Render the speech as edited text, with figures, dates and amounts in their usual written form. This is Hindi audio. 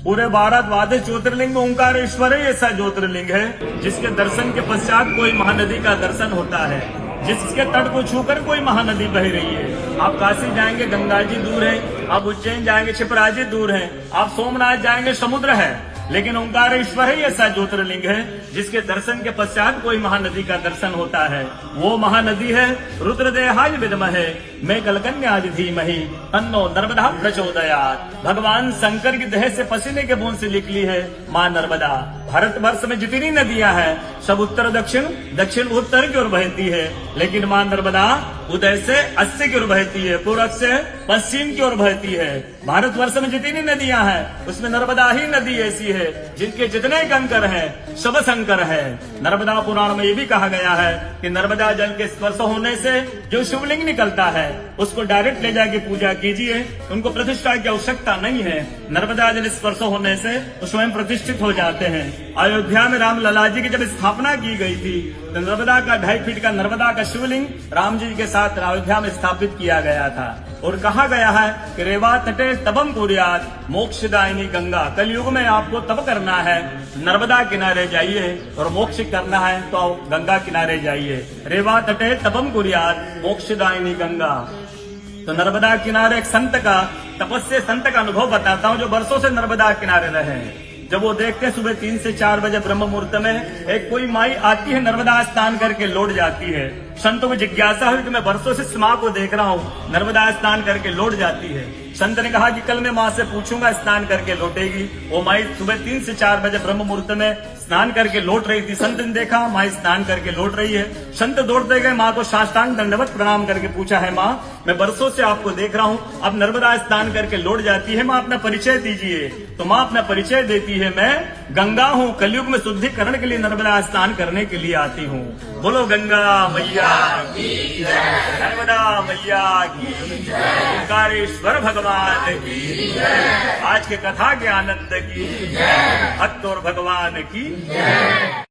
पूरे भारतवादिक ज्योतिर्लिंग में ओंकारेश्वर ही ऐसा ज्योतिर्लिंग है जिसके दर्शन के पश्चात कोई महानदी का दर्शन होता है, जिसके तट को छूकर कोई महानदी बह रही है। आप काशी जाएंगे गंगा जी दूर है, आप उज्जैन जाएंगे क्षिप्रा जी दूर है, आप सोमनाथ जाएंगे समुद्र है, लेकिन ओंकारेश्वर ही ऐसा ज्योतिर्लिंग है जिसके दर्शन के पश्चात कोई महानदी का दर्शन होता है। वो महानदी है रुद्रदेहाय विद्महे मैं कलकन्याज धीमहि तन्नो नर्मदा प्रचोदयात्। भगवान शंकर की देह से पसीने के बूंद से निकली है माँ नर्मदा। भारतवर्ष में जितनी नदियां हैं सब उत्तर दक्षिण दक्षिण उत्तर की ओर बहती है, लेकिन माँ नर्मदा उदय से अस्सी की ओर बहती है, पूर्व से पश्चिम की ओर बहती है। भारतवर्ष में जितनी नदियां हैं उसमें नर्मदा ही नदी ऐसी है जिनके जितने कंकर हैं सब शंकर है। नर्मदा पुराण में ये भी कहा गया है कि नर्मदा जल के स्पर्श होने से जो शिवलिंग निकलता है उसको डायरेक्ट ले जाके पूजा कीजिए, उनको प्रतिष्ठा की आवश्यकता नहीं है। नर्मदा जल स्पर्श होने से वो स्वयं प्रतिष्ठित हो जाते हैं। अयोध्या में राम लला जी की जब स्थापना की गई थी तो नर्मदा का 2.5 फीट का नर्मदा का शिवलिंग राम जी के साथ अयोध्या में स्थापित किया गया था और कहा गया है कि रेवा तटे तबम कुर्यात मोक्षदायिनी गंगा। कलयुग में आपको तब करना है, नर्मदा किनारे जाइए, और मोक्ष करना है तो गंगा किनारे जाइए। रेवा तटे तबम कुर्यात मोक्षदायिनी गंगा। तो नर्मदा किनारे एक संत का तपस्या संत का अनुभव बताता हूँ जो वर्षों से नर्मदा किनारे रहे। जब वो देखते हैं सुबह 3 से 4 बजे ब्रह्म मुहूर्त में एक कोई माई आती है, नर्मदा स्नान करके लौट जाती है। संतों को जिज्ञासा हुई कि मैं वर्षों से इस माँ को देख रहा हूँ, नर्मदा स्नान करके लौट जाती है। संत ने कहा कि कल मैं माँ से पूछूंगा स्नान करके लौटेगी। वो माई सुबह 3 से 4 बजे ब्रह्म मुहूर्त में स्नान करके लौट रही थी। संत ने देखा माई स्नान करके लौट रही है। संत दौड़ते गए माँ को साष्टांग दंडवत प्रणाम करके पूछा है माँ मैं वर्षों से आपको देख रहा हूँ, अब नर्मदा स्नान करके लौट जाती है, माँ अपना परिचय दीजिए। तो माँ अपना परिचय देती है, मैं गंगा हूँ, कलयुग में शुद्धिकरण के लिए नर्मदा स्नान करने के लिए आती हूँ। बोलो गंगा मैया की जय, नर्मदा मैया की जय, ओंकारेश्वर भगवान की जय, आज के कथा के आनंद की जय, भक्त और भगवान की जय।